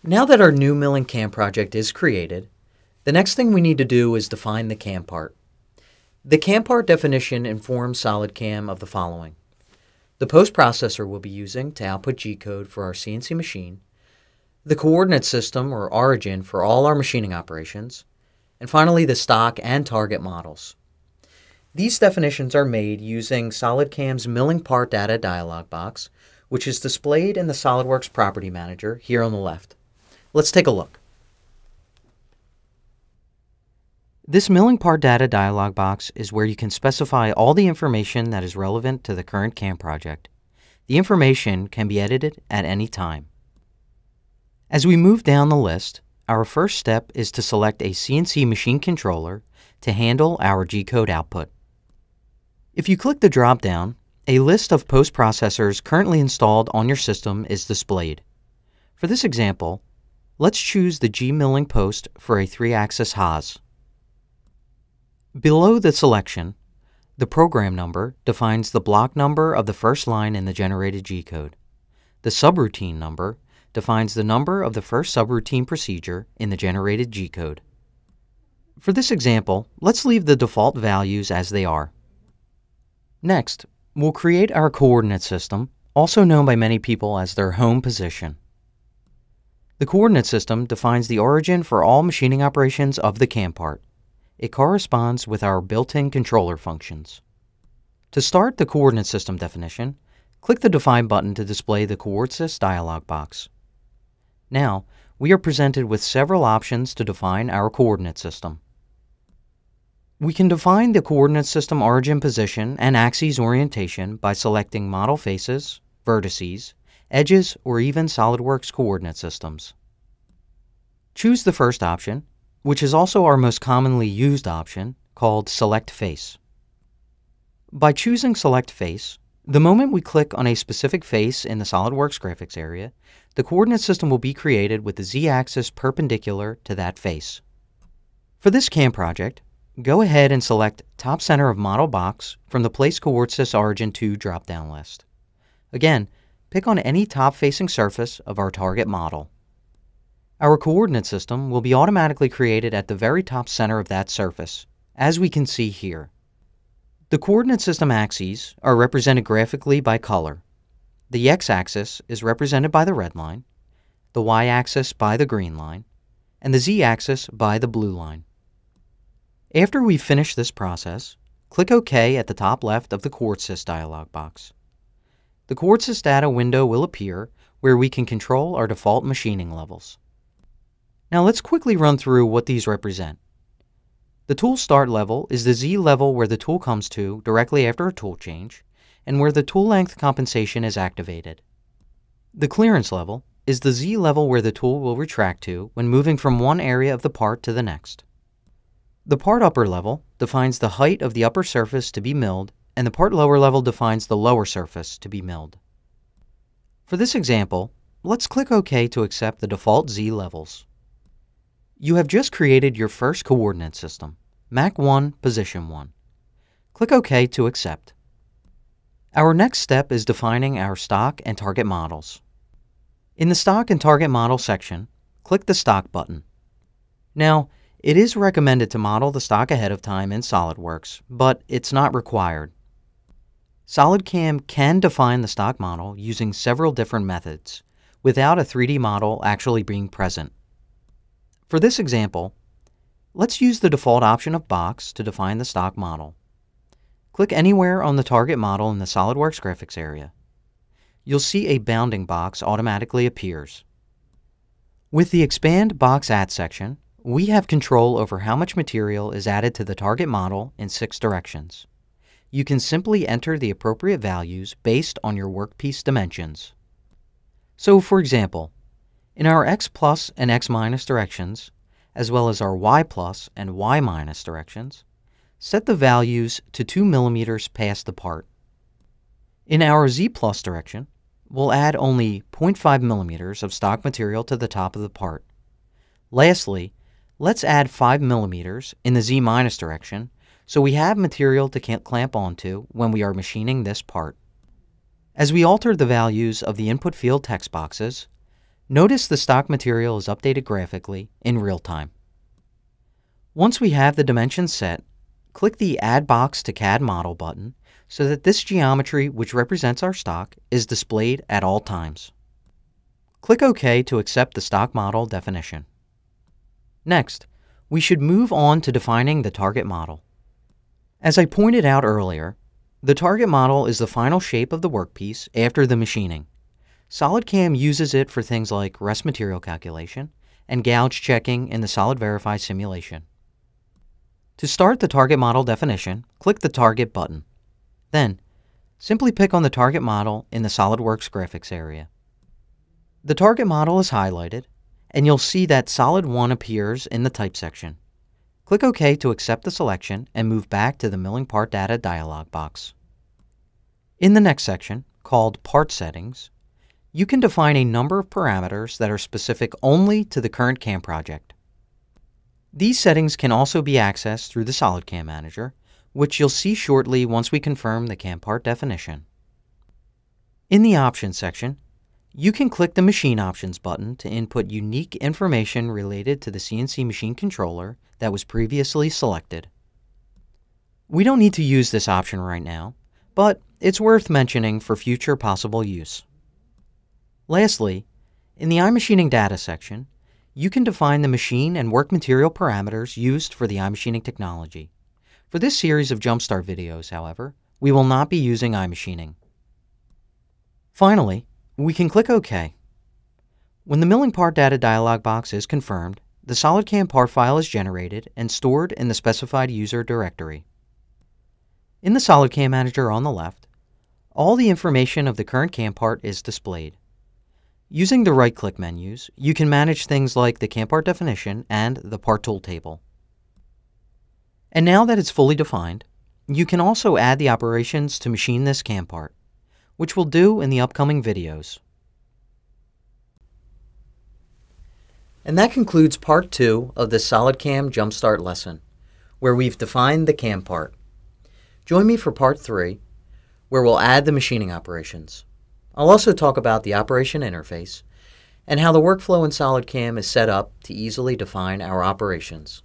Now that our new milling cam project is created, the next thing we need to do is define the cam part. The cam part definition informs SolidCAM of the following. The post processor we'll be using to output G-code for our CNC machine, the coordinate system or origin for all our machining operations, and finally the stock and target models. These definitions are made using SolidCAM's milling part data dialog box, which is displayed in the SOLIDWORKS Property Manager here on the left. Let's take a look. This milling part data dialog box is where you can specify all the information that is relevant to the current CAM project. The information can be edited at any time. As we move down the list, our first step is to select a CNC-Machine Controller to handle our G-code output. If you click the drop-down, a list of post processors currently installed on your system is displayed. For this example, let's choose the G-milling post for a 3-axis Haas. Below the selection, the program number defines the block number of the first line in the generated G-code. The subroutine number defines the number of the first subroutine procedure in the generated G-code. For this example, let's leave the default values as they are. Next, we'll create our coordinate system, also known by many people as their home position. The coordinate system defines the origin for all machining operations of the CAM part. It corresponds with our built-in controller functions. To start the coordinate system definition, click the Define button to display the CoordSys dialog box. Now, we are presented with several options to define our coordinate system. We can define the coordinate system origin position and axes orientation by selecting model faces, vertices, edges, or even SolidWorks coordinate systems. Choose the first option, which is also our most commonly used option, called Select Face. By choosing Select Face, the moment we click on a specific face in the SolidWorks graphics area, the coordinate system will be created with the z-axis perpendicular to that face. For this CAM project, go ahead and select Top Center of Model Box from the Place CoordSys Origin to drop-down list. Again, pick on any top-facing surface of our target model. Our coordinate system will be automatically created at the very top center of that surface, as we can see here. The coordinate system axes are represented graphically by color. The x-axis is represented by the red line, the y-axis by the green line, and the z-axis by the blue line. After we finish this process, click OK at the top left of the CoordSys dialog box. The CoordSys data window will appear where we can control our default machining levels. Now let's quickly run through what these represent. The tool start level is the Z level where the tool comes to directly after a tool change, and where the tool length compensation is activated. The clearance level is the Z level where the tool will retract to when moving from one area of the part to the next. The part upper level defines the height of the upper surface to be milled, and the part lower level defines the lower surface to be milled. For this example, let's click OK to accept the default Z levels. You have just created your first coordinate system, Mach 1, Position 1. Click OK to accept. Our next step is defining our stock and target models. In the Stock and Target Model section, click the Stock button. Now, it is recommended to model the stock ahead of time in SolidWorks, but it's not required. SolidCAM can define the stock model using several different methods, without a 3D model actually being present. For this example, let's use the default option of Box to define the stock model. Click anywhere on the target model in the SolidWorks graphics area. You'll see a bounding box automatically appears. With the Expand Box At section, we have control over how much material is added to the target model in 6 directions. You can simply enter the appropriate values based on your workpiece dimensions. So, for example, in our X plus and X minus directions, as well as our Y plus and Y minus directions, set the values to 2 millimeters past the part. In our Z plus direction, we'll add only 0.5 millimeters of stock material to the top of the part. Lastly, let's add 5 millimeters in the Z minus direction so we have material to clamp onto when we are machining this part. As we alter the values of the input field text boxes, Notice the stock material is updated graphically in real time. Once we have the dimensions set, click the Add Box to CAD Model button so that this geometry, which represents our stock, is displayed at all times. Click OK to accept the stock model definition. Next, we should move on to defining the target model. As I pointed out earlier, the target model is the final shape of the workpiece after the machining. SolidCAM uses it for things like rest material calculation and gouge checking in the Solid Verify simulation. To start the target model definition, click the Target button. Then, simply pick on the target model in the SolidWorks graphics area. The target model is highlighted, and you'll see that Solid 1 appears in the Type section. Click OK to accept the selection and move back to the Milling Part Data dialog box. In the next section, called Part Settings, you can define a number of parameters that are specific only to the current CAM project. These settings can also be accessed through the SolidCAM Manager, which you'll see shortly once we confirm the CAM part definition. In the Options section, you can click the Machine Options button to input unique information related to the CNC-Machine Controller that was previously selected. We don't need to use this option right now, but it's worth mentioning for future possible use. Lastly, in the iMachining Data section, you can define the machine and work material parameters used for the iMachining technology. For this series of Jumpstart videos, however, we will not be using iMachining. Finally, we can click OK. When the Milling Part Data dialog box is confirmed, the SolidCAM part file is generated and stored in the specified user directory. In the SolidCAM Manager on the left, all the information of the current CAM part is displayed. Using the right-click menus, you can manage things like the CAM part definition and the part tool table. And now that it's fully defined, you can also add the operations to machine this CAM part, which we'll do in the upcoming videos. And that concludes Part 2 of the SolidCAM Jumpstart lesson, where we've defined the CAM part. Join me for Part 3, where we'll add the machining operations. I'll also talk about the operation interface and how the workflow in SolidCAM is set up to easily define our operations.